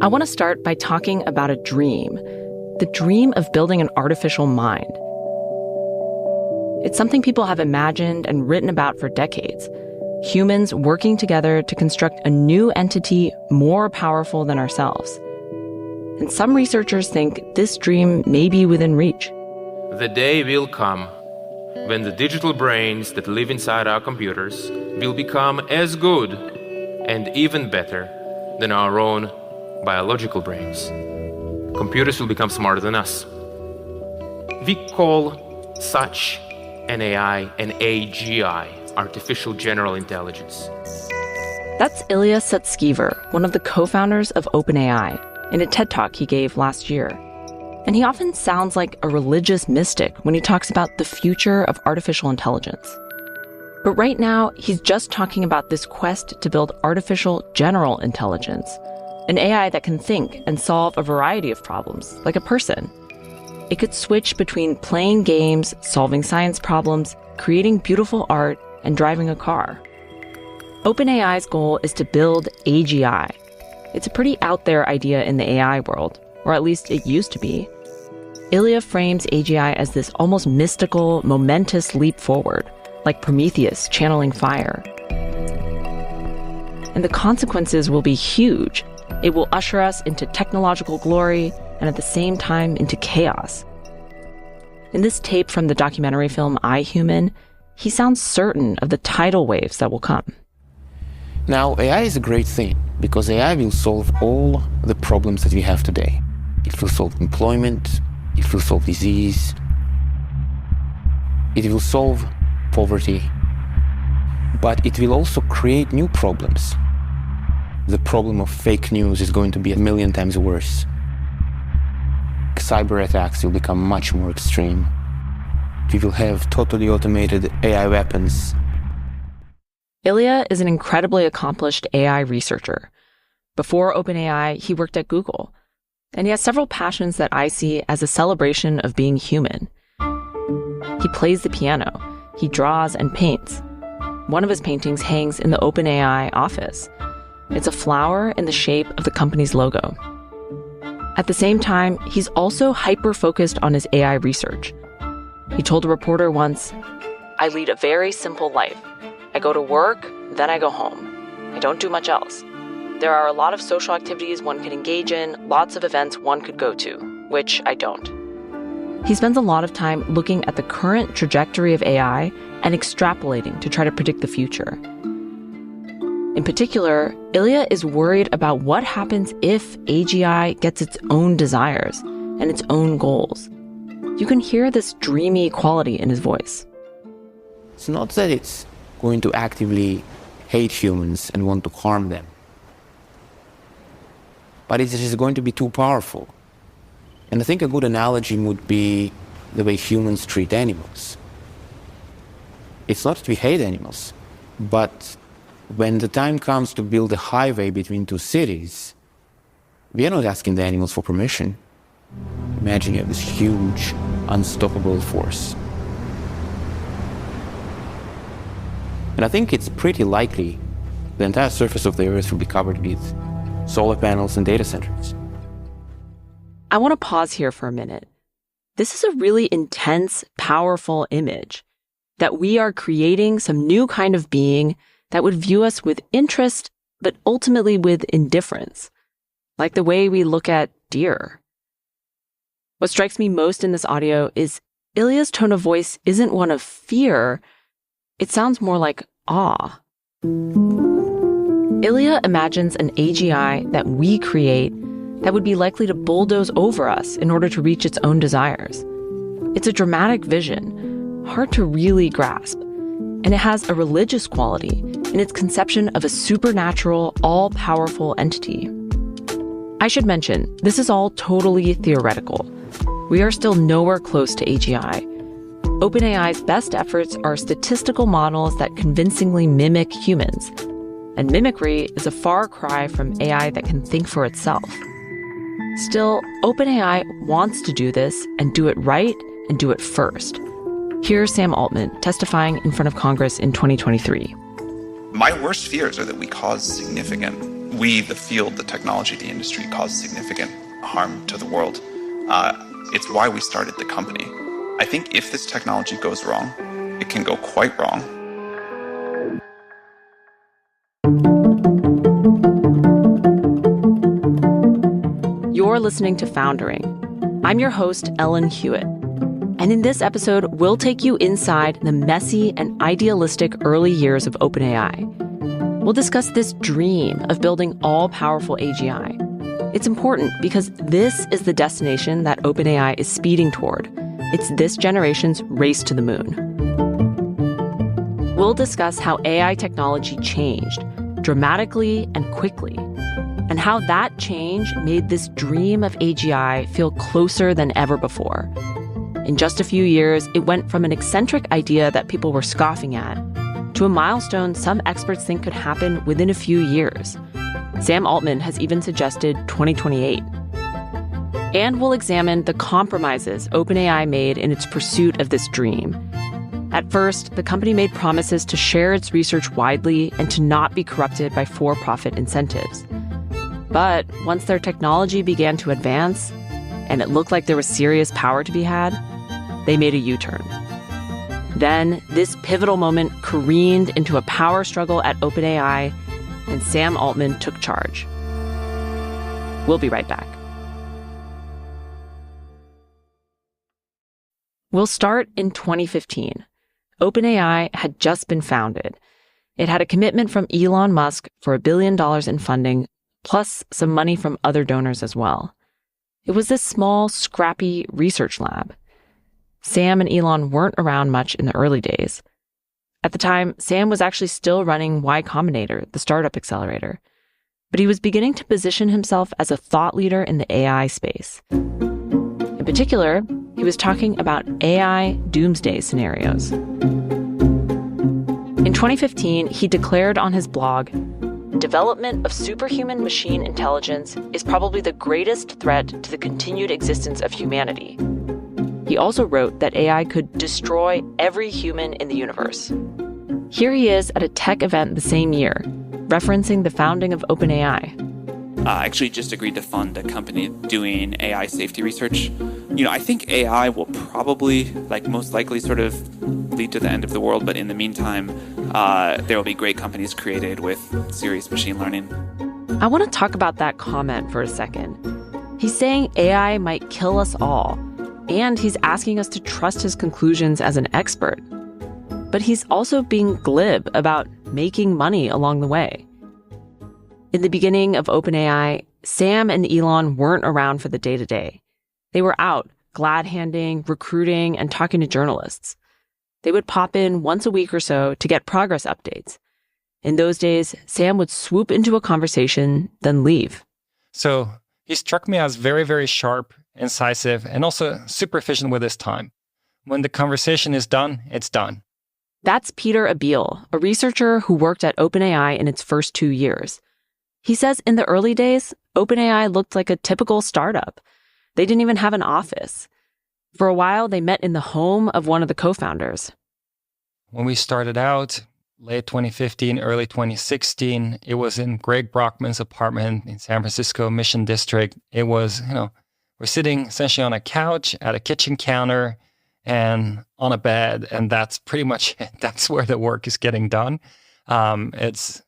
I want to start by talking about a dream, the dream of building an artificial mind. It's something people have imagined and written about for decades. Humans working together to construct a new entity more powerful than ourselves. And some researchers think this dream may be within reach. The day will come when the digital brains that live inside our computers will become as good and even better than our own biological brains. Computers will become smarter than us. We call such an AI an AGI, artificial general intelligence. That's Ilya Sutskever, one of the co-founders of OpenAI, in a TED Talk he gave last year. And he often sounds like a religious mystic when he talks about the future of artificial intelligence. But right now, he's just talking about this quest to build artificial general intelligence, an AI that can think and solve a variety of problems, like a person. It could switch between playing games, solving science problems, creating beautiful art, and driving a car. OpenAI's goal is to build AGI. It's a pretty out there idea in the AI world, or at least it used to be. Ilya frames AGI as this almost mystical, momentous leap forward, like Prometheus channeling fire. And the consequences will be huge. It will usher us into technological glory and at the same time into chaos. In this tape from the documentary film I, Human, he sounds certain of the tidal waves that will come. Now, AI is a great thing because AI will solve all the problems that we have today. It will solve employment, it will solve disease, it will solve poverty, but it will also create new problems. The problem of fake news is going to be 1,000,000 times worse. Cyber attacks will become much more extreme. We will have totally automated AI weapons. Ilya is an incredibly accomplished AI researcher. Before OpenAI, he worked at Google. And he has several passions that I see as a celebration of being human. He plays the piano. He draws and paints. One of his paintings hangs in the OpenAI office. It's a flower in the shape of the company's logo. At the same time, he's also hyper-focused on his AI research. He told a reporter once, "I lead a very simple life. I go to work, then I go home. I don't do much else. There are a lot of social activities one could engage in, lots of events one could go to, which I don't." He spends a lot of time looking at the current trajectory of AI and extrapolating to try to predict the future. In particular, Ilya is worried about what happens if AGI gets its own desires and its own goals. You can hear this dreamy quality in his voice. It's not that it's going to actively hate humans and want to harm them, but it is going to be too powerful. And I think a good analogy would be the way humans treat animals. It's not that we hate animals, but when the time comes to build a highway between two cities, we are not asking the animals for permission. Imagine you have this huge, unstoppable force. And I think it's pretty likely the entire surface of the Earth will be covered with solar panels and data centers. I want to pause here for a minute. This is a really intense, powerful image that we are creating some new kind of being that would view us with interest, but ultimately with indifference, like the way we look at deer. What strikes me most in this audio is Ilya's tone of voice isn't one of fear. It sounds more like awe. Ilya imagines an AGI that we create that would be likely to bulldoze over us in order to reach its own desires. It's a dramatic vision, hard to really grasp. And it has a religious quality in its conception of a supernatural, all-powerful entity. I should mention, this is all totally theoretical. We are still nowhere close to AGI. OpenAI's best efforts are statistical models that convincingly mimic humans. And mimicry is a far cry from AI that can think for itself. Still, OpenAI wants to do this and do it right and do it first. Here's Sam Altman testifying in front of Congress in 2023. My worst fears are that we cause significant we, the field, the technology, the industry, cause significant harm to the world. It's why we started the company. I think if this technology goes wrong, it can go quite wrong. You're listening to Foundering. I'm your host, Ellen Huet. And in this episode, we'll take you inside the messy and idealistic early years of OpenAI. We'll discuss this dream of building all-powerful AGI. It's important because this is the destination that OpenAI is speeding toward. It's this generation's race to the moon. We'll discuss how AI technology changed dramatically and quickly, and how that change made this dream of AGI feel closer than ever before. In just a few years, it went from an eccentric idea that people were scoffing at to a milestone some experts think could happen within a few years. Sam Altman has even suggested 2028. And we'll examine the compromises OpenAI made in its pursuit of this dream. At first, the company made promises to share its research widely and to not be corrupted by for-profit incentives. But once their technology began to advance, and it looked like there was serious power to be had, they made a U-turn. Then, this pivotal moment careened into a power struggle at OpenAI, and Sam Altman took charge. We'll be right back. We'll start in 2015. OpenAI had just been founded. It had a commitment from Elon Musk for $1 billion in funding, plus some money from other donors as well. It was this small, scrappy research lab. Sam and Elon weren't around much in the early days. At the time, Sam was actually still running Y Combinator, the startup accelerator. But he was beginning to position himself as a thought leader in the AI space. In particular, he was talking about AI doomsday scenarios. In 2015, he declared on his blog, "Development of superhuman machine intelligence is probably the greatest threat to the continued existence of humanity." He also wrote that AI could destroy every human in the universe. Here he is at a tech event the same year, referencing the founding of OpenAI. I actually just agreed to fund a company doing AI safety research. I think AI will probably, most likely, sort of lead to the end of the world. But in the meantime, there will be great companies created with serious machine learning. I want to talk about that comment for a second. He's saying AI might kill us all, and he's asking us to trust his conclusions as an expert. But he's also being glib about making money along the way. In the beginning of OpenAI, Sam and Elon weren't around for the day-to-day. They were out, glad-handing, recruiting, and talking to journalists. They would pop in once a week or so to get progress updates. In those days, Sam would swoop into a conversation, then leave. So he struck me as very, very sharp, incisive, and also super efficient with his time. When the conversation is done, it's done. That's Peter Abil, a researcher who worked at OpenAI in its first 2 years. He says in the early days, OpenAI looked like a typical startup. They didn't even have an office. For a while, they met in the home of one of the co-founders. When we started out, late 2015, early 2016, it was in Greg Brockman's apartment in San Francisco Mission District. It was, we're sitting essentially on a couch at a kitchen counter and on a bed, and that's pretty much it. That's where the work is getting done. It's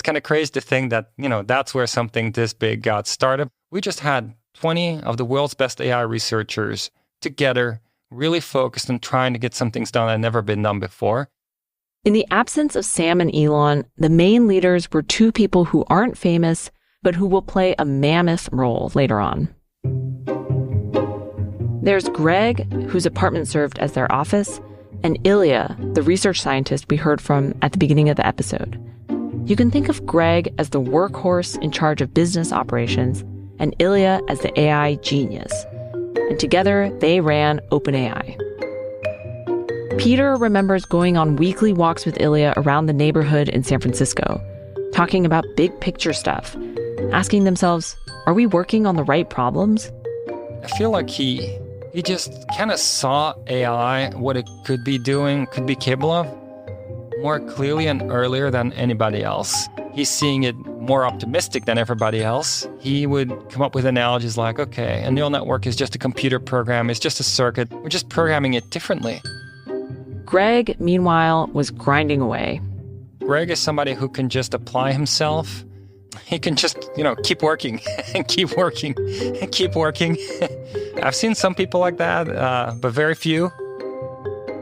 kind of crazy to think that, that's where something this big got started. We just had 20 of the world's best AI researchers together, really focused on trying to get some things done that had never been done before. In the absence of Sam and Elon, the main leaders were two people who aren't famous, but who will play a mammoth role later on. There's Greg, whose apartment served as their office, and Ilya, the research scientist we heard from at the beginning of the episode. You can think of Greg as the workhorse in charge of business operations, and Ilya as the AI genius. And together, they ran OpenAI. Peter remembers going on weekly walks with Ilya around the neighborhood in San Francisco, talking about big picture stuff, asking themselves, are we working on the right problems? I feel like he just kind of saw AI, what it could be doing, could be capable of, more clearly and earlier than anybody else. He's seeing it more optimistic than everybody else, he would come up with analogies like, okay, a neural network is just a computer program, it's just a circuit, we're just programming it differently. Greg, meanwhile, was grinding away. Greg is somebody who can just apply himself. He can just, keep working and keep working and keep working. I've seen some people like that, but very few.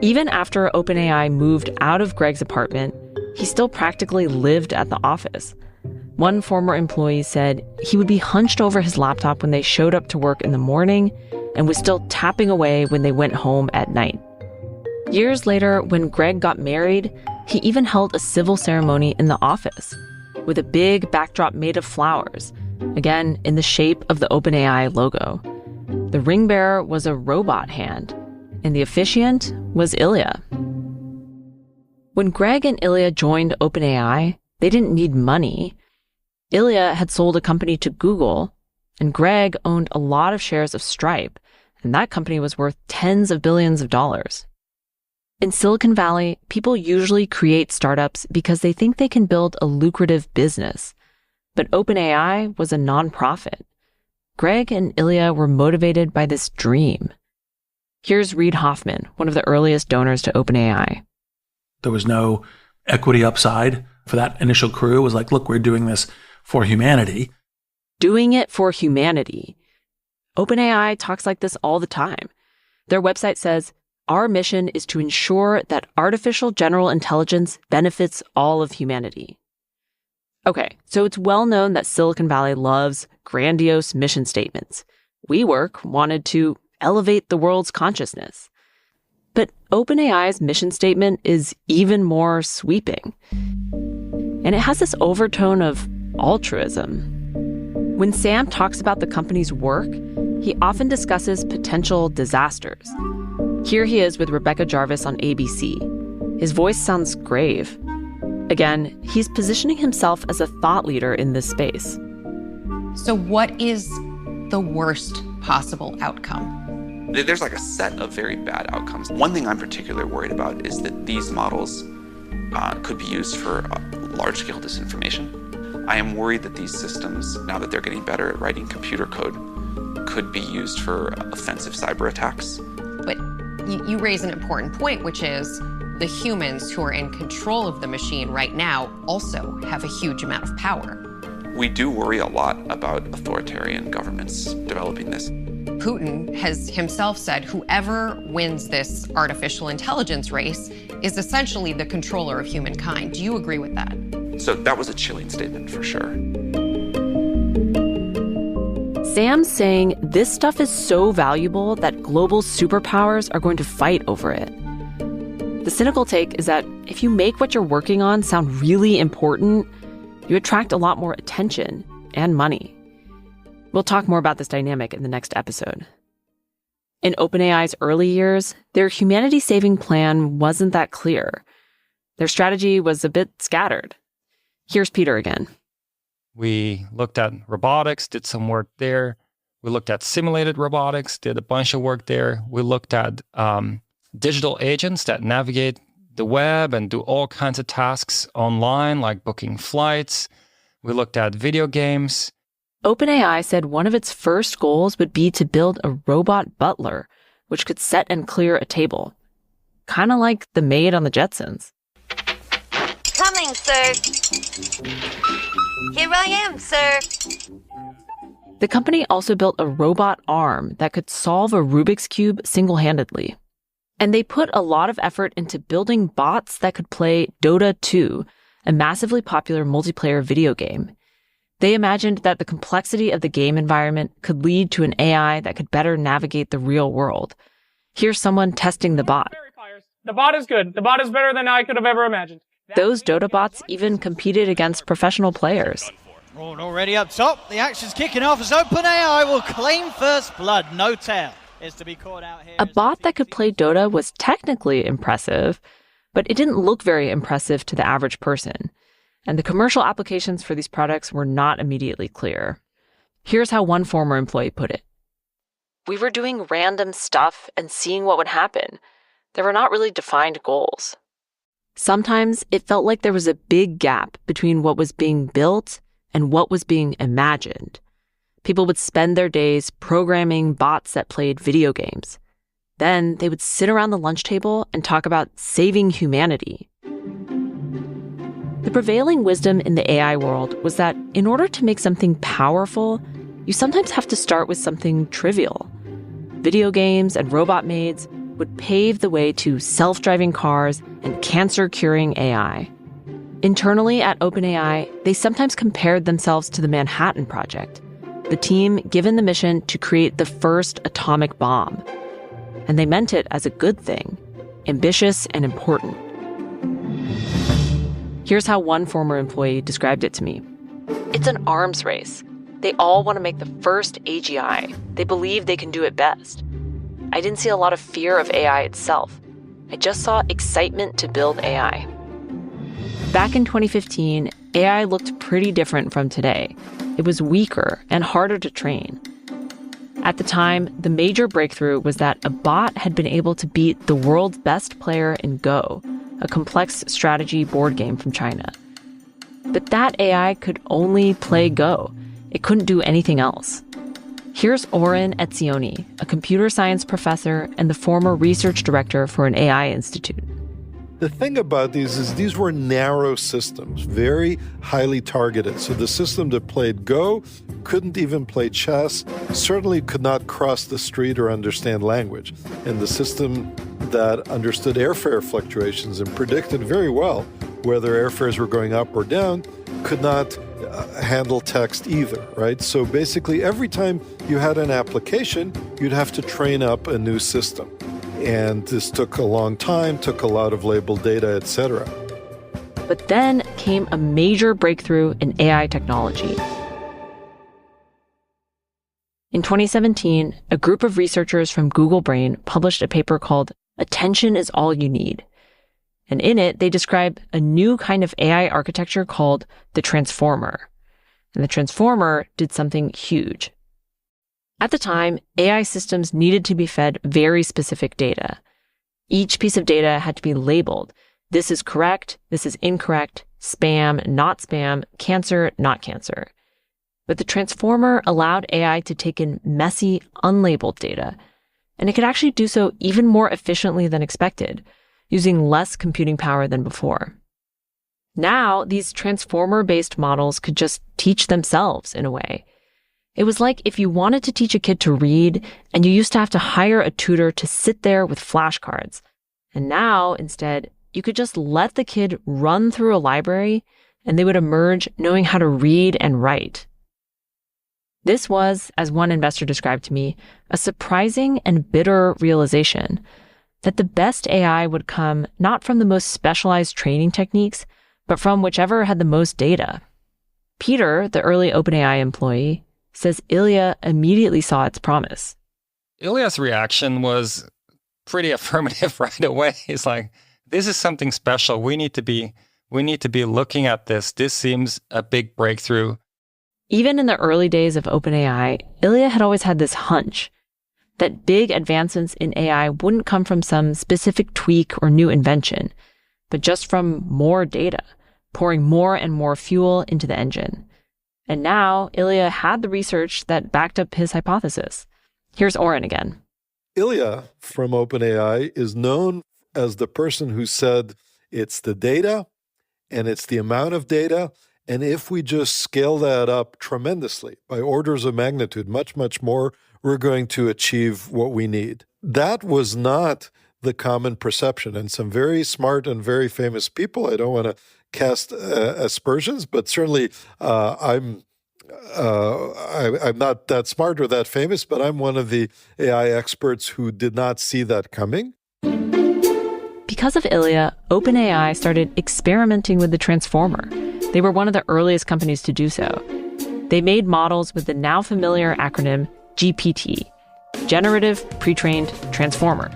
Even after OpenAI moved out of Greg's apartment, he still practically lived at the office. One former employee said he would be hunched over his laptop when they showed up to work in the morning and was still tapping away when they went home at night. Years later, when Greg got married, he even held a civil ceremony in the office with a big backdrop made of flowers, again in the shape of the OpenAI logo. The ring bearer was a robot hand, and the officiant was Ilya. When Greg and Ilya joined OpenAI, they didn't need money. Ilya had sold a company to Google, and Greg owned a lot of shares of Stripe, and that company was worth tens of billions of dollars. In Silicon Valley, people usually create startups because they think they can build a lucrative business. But OpenAI was a nonprofit. Greg and Ilya were motivated by this dream. Here's Reid Hoffman, one of the earliest donors to OpenAI. There was no equity upside for that initial crew. It was like, look, we're doing this for humanity. Doing it for humanity. OpenAI talks like this all the time. Their website says, "Our mission is to ensure that artificial general intelligence benefits all of humanity." Okay, so it's well known that Silicon Valley loves grandiose mission statements. WeWork wanted to elevate the world's consciousness. But OpenAI's mission statement is even more sweeping. And it has this overtone of altruism. When Sam talks about the company's work, he often discusses potential disasters. Here he is with Rebecca Jarvis on ABC. His voice sounds grave. Again, he's positioning himself as a thought leader in this space. So what is the worst possible outcome? There's like a set of very bad outcomes. One thing I'm particularly worried about is that these models could be used for large-scale disinformation. I am worried that these systems, now that they're getting better at writing computer code, could be used for offensive cyber attacks. But you raise an important point, which is the humans who are in control of the machine right now also have a huge amount of power. We do worry a lot about authoritarian governments developing this. Putin has himself said whoever wins this artificial intelligence race is essentially the controller of humankind. Do you agree with that? So that was a chilling statement for sure. Sam's saying this stuff is so valuable that global superpowers are going to fight over it. The cynical take is that if you make what you're working on sound really important, you attract a lot more attention and money. We'll talk more about this dynamic in the next episode. In OpenAI's early years, their humanity-saving plan wasn't that clear. Their strategy was a bit scattered. Here's Peter again. We looked at robotics, did some work there. We looked at simulated robotics, did a bunch of work there. We looked at digital agents that navigate the web and do all kinds of tasks online, like booking flights. We looked at video games. OpenAI said one of its first goals would be to build a robot butler, which could set and clear a table. Kind of like the maid on the Jetsons. Coming, sir. Here I am, sir. The company also built a robot arm that could solve a Rubik's Cube single-handedly. And they put a lot of effort into building bots that could play Dota 2, a massively popular multiplayer video game. They imagined that the complexity of the game environment could lead to an AI that could better navigate the real world. Here's someone testing the bot. The bot is good. The bot is better than I could have ever imagined. Those Dota bots even competed against professional players. Right, already up top. The action's kicking off as OpenAI will claim first blood. No tail is to be caught out here. A bot that could play Dota was technically impressive, but it didn't look very impressive to the average person. And the commercial applications for these products were not immediately clear. Here's how one former employee put it. We were doing random stuff and seeing what would happen. There were not really defined goals. Sometimes it felt like there was a big gap between what was being built and what was being imagined. People would spend their days programming bots that played video games. Then they would sit around the lunch table and talk about saving humanity. The prevailing wisdom in the AI world was that in order to make something powerful, you sometimes have to start with something trivial. Video games and robot maids would pave the way to self-driving cars and cancer-curing AI. Internally at OpenAI, they sometimes compared themselves to the Manhattan Project, the team given the mission to create the first atomic bomb. And they meant it as a good thing, ambitious and important. Here's how one former employee described it to me. It's an arms race. They all want to make the first AGI. They believe they can do it best. I didn't see a lot of fear of AI itself. I just saw excitement to build AI. Back in 2015, AI looked pretty different from today. It was weaker and harder to train. At the time, the major breakthrough was that a bot had been able to beat the world's best player in Go, a complex strategy board game from China. But that AI could only play Go. It couldn't do anything else. Here's Oren Etzioni, a computer science professor and the former research director for an AI institute. The thing about these is these were narrow systems, very highly targeted. So the system that played Go couldn't even play chess, certainly could not cross the street or understand language. And the system that understood airfare fluctuations and predicted very well whether airfares were going up or down could not handle text either, right? So basically every time you had an application, you'd have to train up a new system. And this took a long time, took a lot of labeled data, etc. But then came a major breakthrough in AI technology. In 2017, a group of researchers from Google Brain published a paper called Attention is All You Need. And in it, they describe a new kind of AI architecture called the transformer. And the transformer did something huge. At the time, AI systems needed to be fed very specific data. Each piece of data had to be labeled. This is correct, this is incorrect, spam, not spam, cancer, not cancer. But the transformer allowed AI to take in messy, unlabeled data. And it could actually do so even more efficiently than expected, using less computing power than before. Now, these transformer-based models could just teach themselves in a way. It was like if you wanted to teach a kid to read, and you used to have to hire a tutor to sit there with flashcards. And now, instead, you could just let the kid run through a library, and they would emerge knowing how to read and write. This was, as one investor described to me, a surprising and bitter realization that the best AI would come not from the most specialized training techniques, but from whichever had the most data. Peter, the early OpenAI employee, says Ilya immediately saw its promise. Ilya's reaction was pretty affirmative right away. He's like, this is something special. We need to be looking at this. This seems a big breakthrough. Even in the early days of OpenAI, Ilya had always had this hunch that big advancements in AI wouldn't come from some specific tweak or new invention, but just from more data, pouring more and more fuel into the engine. And now, Ilya had the research that backed up his hypothesis. Here's Oren again. Ilya from OpenAI is known as the person who said it's the data and it's the amount of data. And if we just scale that up tremendously, by orders of magnitude, much, much more, we're going to achieve what we need. That was not the common perception. And some very smart and very famous people, I don't want to cast aspersions, but certainly I'm not that smart or that famous, but I'm one of the AI experts who did not see that coming. Because of Ilya, OpenAI started experimenting with the transformer. They were one of the earliest companies to do so. They made models with the now familiar acronym GPT, Generative Pre-trained Transformer.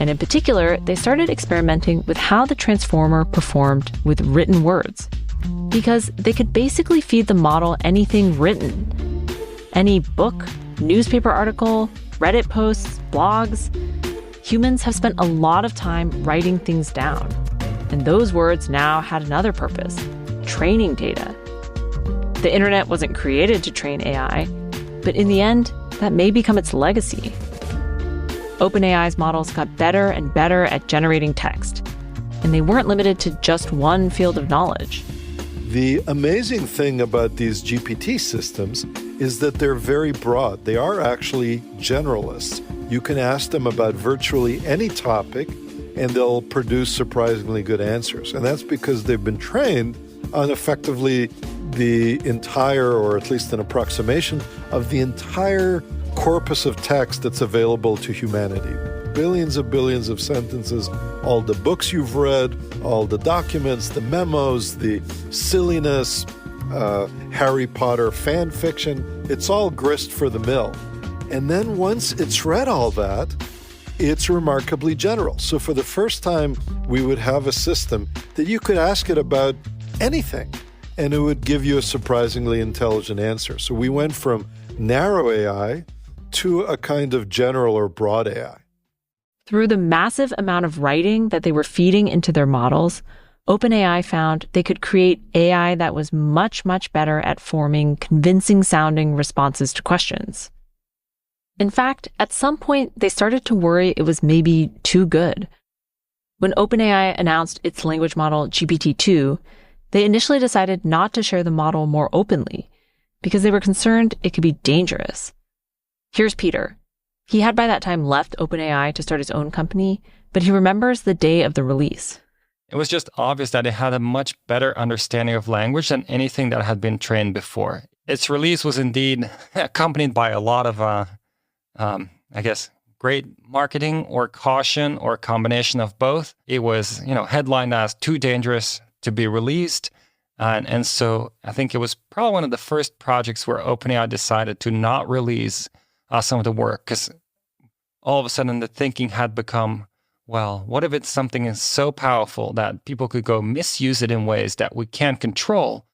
And in particular, they started experimenting with how the transformer performed with written words, because they could basically feed the model anything written. Any book, newspaper article, Reddit posts, blogs. Humans have spent a lot of time writing things down, and those words now had another purpose: training data. The internet wasn't created to train AI, but in the end, that may become its legacy. OpenAI's models got better and better at generating text, and they weren't limited to just one field of knowledge. The amazing thing about these GPT systems is that they're very broad. They are actually generalists. You can ask them about virtually any topic, and they'll produce surprisingly good answers. And that's because they've been trained on effectively the entire, or at least an approximation, of the entire corpus of text that's available to humanity. Billions of sentences, all the books you've read, all the documents, the memos, the silliness, Harry Potter fan fiction, it's all grist for the mill. And then once it's read all that, it's remarkably general. So for the first time, we would have a system that you could ask it about anything, and it would give you a surprisingly intelligent answer. So we went from narrow AI to a kind of general or broad AI. Through the massive amount of writing that they were feeding into their models, OpenAI found they could create AI that was much, much better at forming convincing-sounding responses to questions. In fact, at some point, they started to worry it was maybe too good. When OpenAI announced its language model GPT-2, they initially decided not to share the model more openly because they were concerned it could be dangerous. Here's Peter. He had by that time left OpenAI to start his own company, but he remembers the day of the release. It was just obvious that it had a much better understanding of language than anything that had been trained before. Its release was indeed accompanied by a lot of, great marketing or caution or a combination of both. It was, headlined as too dangerous to be released. And so I think it was probably one of the first projects where OpenAI decided to not release some of the work, because all of a sudden the thinking had become, well, what if it's something so powerful that people could go misuse it in ways that we can't control?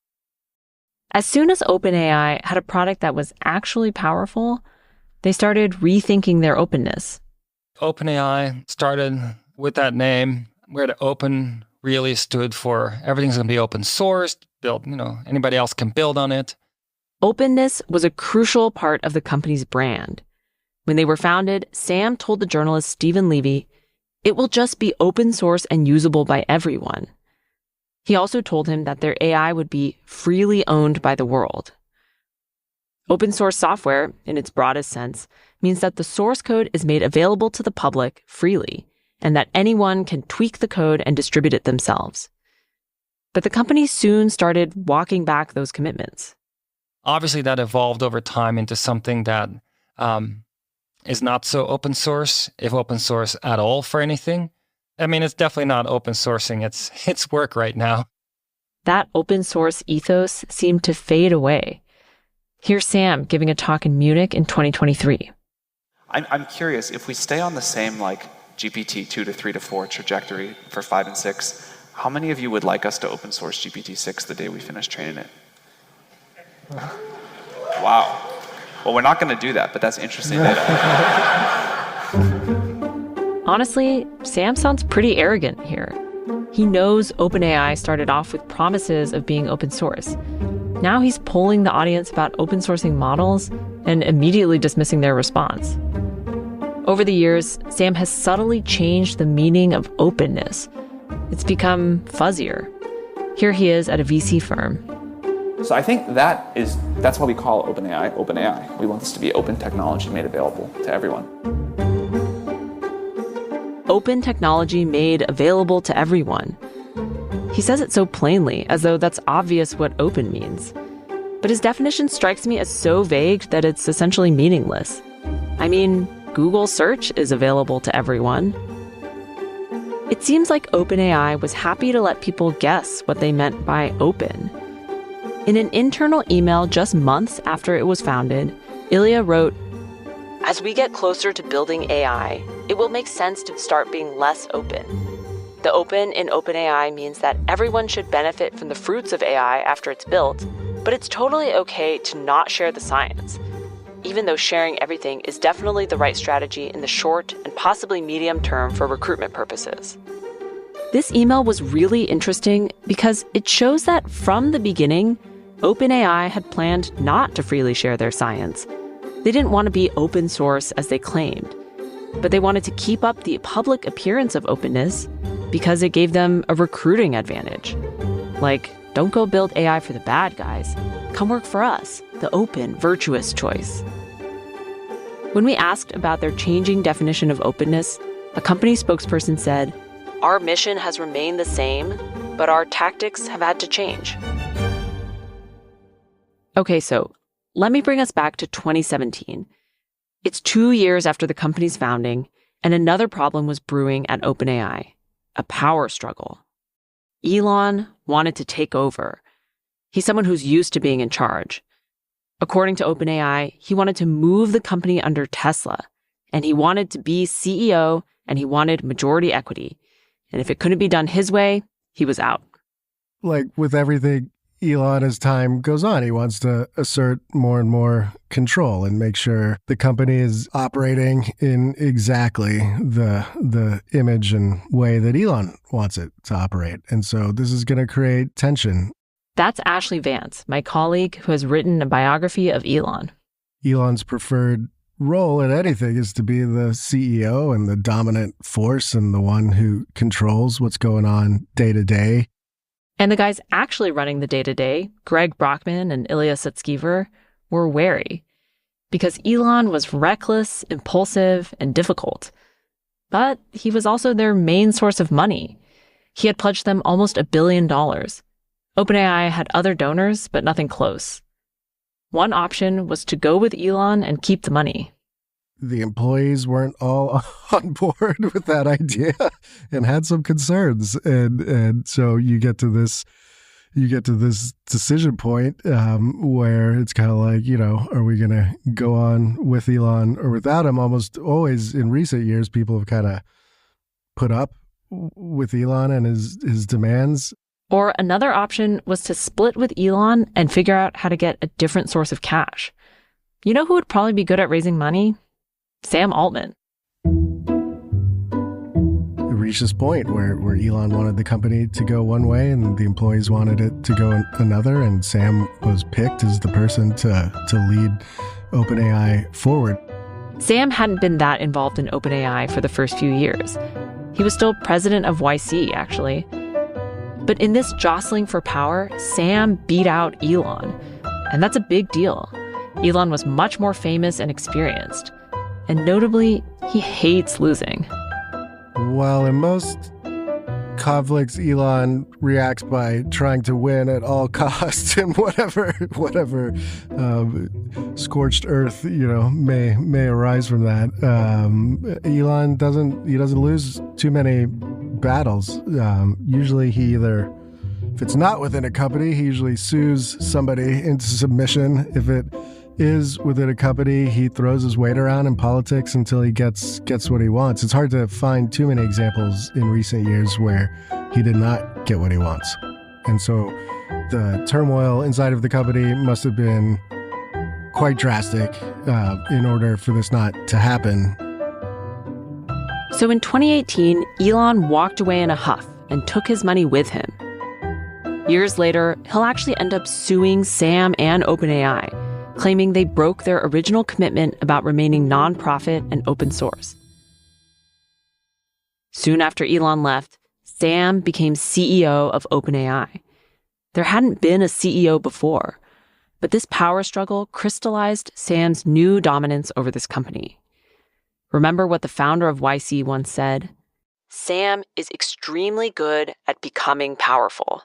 As soon as OpenAI had a product that was actually powerful, they started rethinking their openness. OpenAI started with that name, where the open really stood for everything's going to be open source, built, anybody else can build on it. Openness was a crucial part of the company's brand. When they were founded, Sam told the journalist Stephen Levy, "It will just be open source and usable by everyone." He also told him that their AI would be freely owned by the world. Open source software, in its broadest sense, means that the source code is made available to the public freely, and that anyone can tweak the code and distribute it themselves. But the company soon started walking back those commitments. Obviously, that evolved over time into something that is not so open source, if open source at all for anything. I mean, it's definitely not open sourcing its work right now. That open source ethos seemed to fade away. Here's Sam giving a talk in Munich in 2023. I'm curious, if we stay on the same GPT 2 to 3 to 4 trajectory for 5 and 6, how many of you would like us to open source GPT-6 the day we finish training it? Wow. Well, we're not going to do that, but that's interesting data. Honestly, Sam sounds pretty arrogant here. He knows OpenAI started off with promises of being open source. Now he's polling the audience about open sourcing models and immediately dismissing their response. Over the years, Sam has subtly changed the meaning of openness. It's become fuzzier. Here he is at a VC firm. So I think that's why we call OpenAI OpenAI. We want this to be open technology made available to everyone. Open technology made available to everyone. He says it so plainly, as though that's obvious what open means. But his definition strikes me as so vague that it's essentially meaningless. I mean, Google search is available to everyone. It seems like OpenAI was happy to let people guess what they meant by open. In an internal email just months after it was founded, Ilya wrote, "As we get closer to building AI, it will make sense to start being less open. The open in OpenAI means that everyone should benefit from the fruits of AI after it's built, but it's totally okay to not share the science, even though sharing everything is definitely the right strategy in the short and possibly medium term for recruitment purposes." This email was really interesting because it shows that from the beginning, OpenAI had planned not to freely share their science. They didn't want to be open source as they claimed, but they wanted to keep up the public appearance of openness because it gave them a recruiting advantage. Like, don't go build AI for the bad guys. Come work for us, the open, virtuous choice. When we asked about their changing definition of openness, a company spokesperson said, "Our mission has remained the same, but our tactics have had to change." Okay, so let me bring us back to 2017. It's 2 years after the company's founding, and another problem was brewing at OpenAI, a power struggle. Elon wanted to take over. He's someone who's used to being in charge. According to OpenAI, he wanted to move the company under Tesla, and he wanted to be CEO, and he wanted majority equity. And if it couldn't be done his way, he was out. Like with everything, Elon, as time goes on, he wants to assert more and more control and make sure the company is operating in exactly the image and way that Elon wants it to operate. And so this is going to create tension. That's Ashley Vance, my colleague who has written a biography of Elon. Elon's preferred role in anything is to be the CEO and the dominant force and the one who controls what's going on day to day. And the guys actually running the day-to-day, Greg Brockman and Ilya Sutskever, were wary because Elon was reckless, impulsive, and difficult. But he was also their main source of money. He had pledged them almost $1 billion. OpenAI had other donors, but nothing close. One option was to go with Elon and keep the money. The employees weren't all on board with that idea and had some concerns. And so you get to this decision point where it's kind of like, are we going to go on with Elon or without him? Almost always in recent years, people have kind of put up with Elon and his demands. Or another option was to split with Elon and figure out how to get a different source of cash. You know who would probably be good at raising money? Sam Altman. It reached this point where Elon wanted the company to go one way and the employees wanted it to go another, and Sam was picked as the person to lead OpenAI forward. Sam hadn't been that involved in OpenAI for the first few years. He was still president of YC, actually. But in this jostling for power, Sam beat out Elon. And that's a big deal. Elon was much more famous and experienced. And notably, he hates losing. Well, in most conflicts, Elon reacts by trying to win at all costs, and whatever scorched earth may arise from that. Elon doesn't lose too many battles. Usually, if it's not within a company, he usually sues somebody into submission. If it is within a company, he throws his weight around in politics until he gets what he wants. It's hard to find too many examples in recent years where he did not get what he wants. And so the turmoil inside of the company must have been quite drastic in order for this not to happen. So in 2018, Elon walked away in a huff and took his money with him. Years later, he'll actually end up suing Sam and OpenAI, claiming they broke their original commitment about remaining nonprofit and open source. Soon after Elon left, Sam became CEO of OpenAI. There hadn't been a CEO before, but this power struggle crystallized Sam's new dominance over this company. Remember what the founder of YC once said? Sam is extremely good at becoming powerful.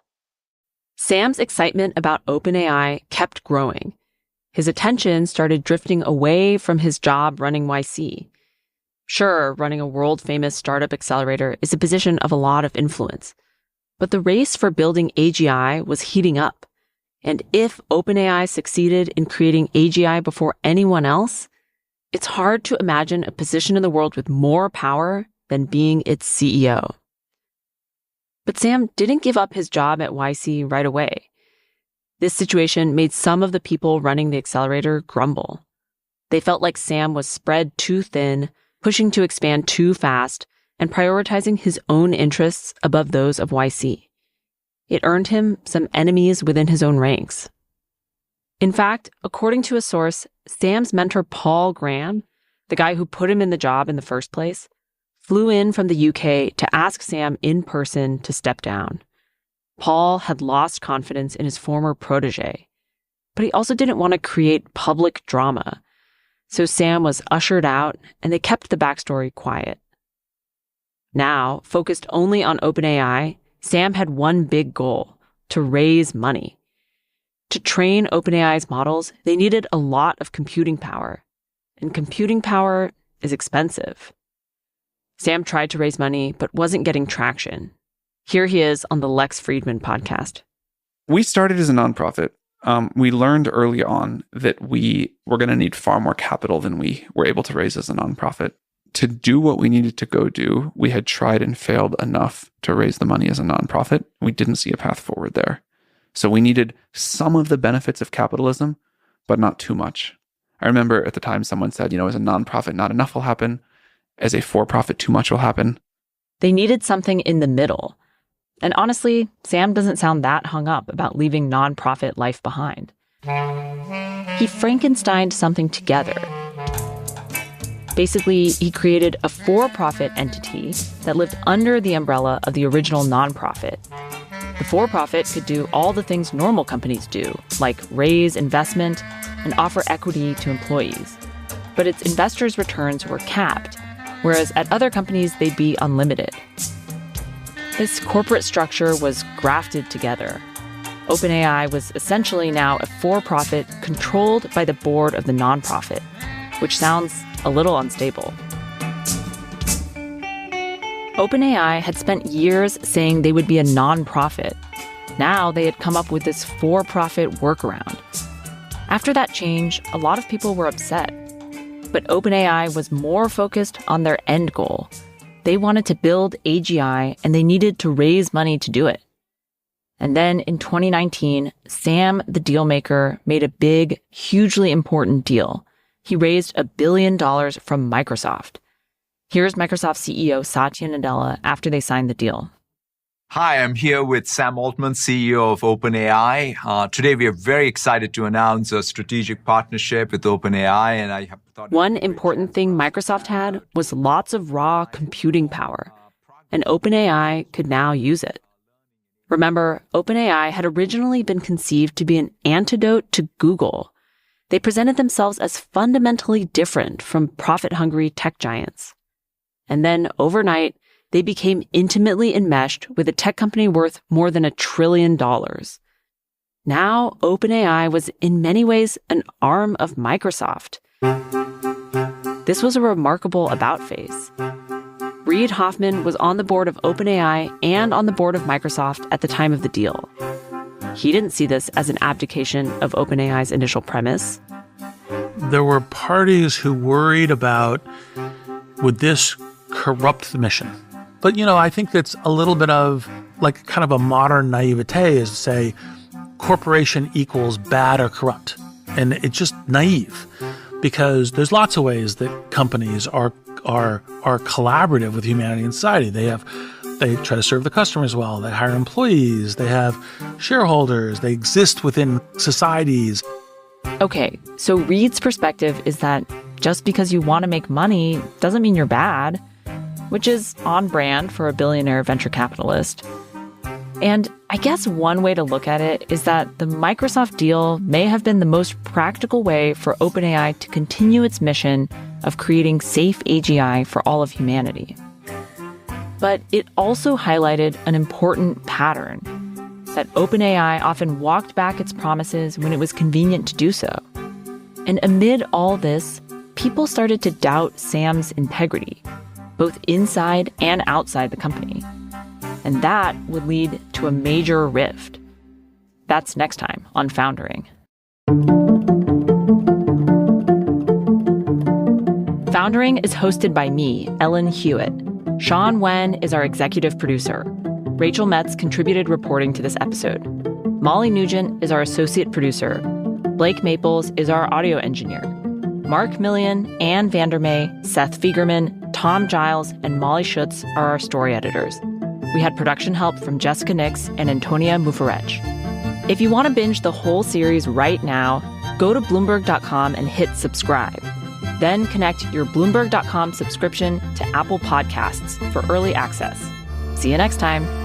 Sam's excitement about OpenAI kept growing. His attention started drifting away from his job running YC. Sure, running a world-famous startup accelerator is a position of a lot of influence, but the race for building AGI was heating up. And if OpenAI succeeded in creating AGI before anyone else, it's hard to imagine a position in the world with more power than being its CEO. But Sam didn't give up his job at YC right away. This situation made some of the people running the accelerator grumble. They felt like Sam was spread too thin, pushing to expand too fast, and prioritizing his own interests above those of YC. It earned him some enemies within his own ranks. In fact, according to a source, Sam's mentor Paul Graham, the guy who put him in the job in the first place, flew in from the UK to ask Sam in person to step down. Paul had lost confidence in his former protege, but he also didn't want to create public drama. So Sam was ushered out, and they kept the backstory quiet. Now, focused only on OpenAI, Sam had one big goal: to raise money. To train OpenAI's models, they needed a lot of computing power, and computing power is expensive. Sam tried to raise money, but wasn't getting traction. Here he is on the Lex Fridman podcast. We started as a nonprofit. We learned early on that we were going to need far more capital than we were able to raise as a nonprofit. To do what we needed to go do, we had tried and failed enough to raise the money as a nonprofit. We didn't see a path forward there. So we needed some of the benefits of capitalism, but not too much. I remember at the time someone said, as a nonprofit, not enough will happen. As a for-profit, too much will happen. They needed something in the middle. And honestly, Sam doesn't sound that hung up about leaving nonprofit life behind. He Frankensteined something together. Basically, he created a for-profit entity that lived under the umbrella of the original nonprofit. The for-profit could do all the things normal companies do, like raise investment and offer equity to employees. But its investors' returns were capped, whereas at other companies, they'd be unlimited. This corporate structure was grafted together. OpenAI was essentially now a for-profit controlled by the board of the nonprofit, which sounds a little unstable. OpenAI had spent years saying they would be a nonprofit. Now they had come up with this for-profit workaround. After that change, a lot of people were upset. But OpenAI was more focused on their end goal. They wanted to build AGI, and they needed to raise money to do it. And then in 2019, Sam, the dealmaker, made a big, hugely important deal. He raised $1 billion from Microsoft. Here's Microsoft CEO Satya Nadella after they signed the deal. Hi, I'm here with Sam Altman, CEO of OpenAI. Today, we are very excited to announce a strategic partnership with OpenAI, and I have thought one important thing Microsoft had was lots of raw computing power, and OpenAI could now use it. Remember, OpenAI had originally been conceived to be an antidote to Google. They presented themselves as fundamentally different from profit-hungry tech giants. And then overnight, they became intimately enmeshed with a tech company worth more than $1 trillion. Now, OpenAI was in many ways an arm of Microsoft. This was a remarkable about-face. Reid Hoffman was on the board of OpenAI and on the board of Microsoft at the time of the deal. He didn't see this as an abdication of OpenAI's initial premise. There were parties who worried about, would this corrupt the mission? But, I think that's a little bit of like kind of a modern naivete is to say corporation equals bad or corrupt. And it's just naive because there's lots of ways that companies are collaborative with humanity and society. They try to serve the customers well. They hire employees. They have shareholders. They exist within societies. Okay, so Reid's perspective is that just because you want to make money doesn't mean you're bad, which is on brand for a billionaire venture capitalist. And I guess one way to look at it is that the Microsoft deal may have been the most practical way for OpenAI to continue its mission of creating safe AGI for all of humanity. But it also highlighted an important pattern, that OpenAI often walked back its promises when it was convenient to do so. And amid all this, people started to doubt Sam's integrity, both inside and outside the company. And that would lead to a major rift. That's next time on Foundering. Foundering is hosted by me, Ellen Huet. Sean Wen is our executive producer. Rachel Metz contributed reporting to this episode. Molly Nugent is our associate producer. Blake Maples is our audio engineer. Mark Millian, Anne Vandermeer, Seth Fiegerman, Tom Giles, and Molly Schutz are our story editors. We had production help from Jessica Nix and Antonia Mufarech. If you want to binge the whole series right now, go to Bloomberg.com and hit subscribe. Then connect your Bloomberg.com subscription to Apple Podcasts for early access. See you next time.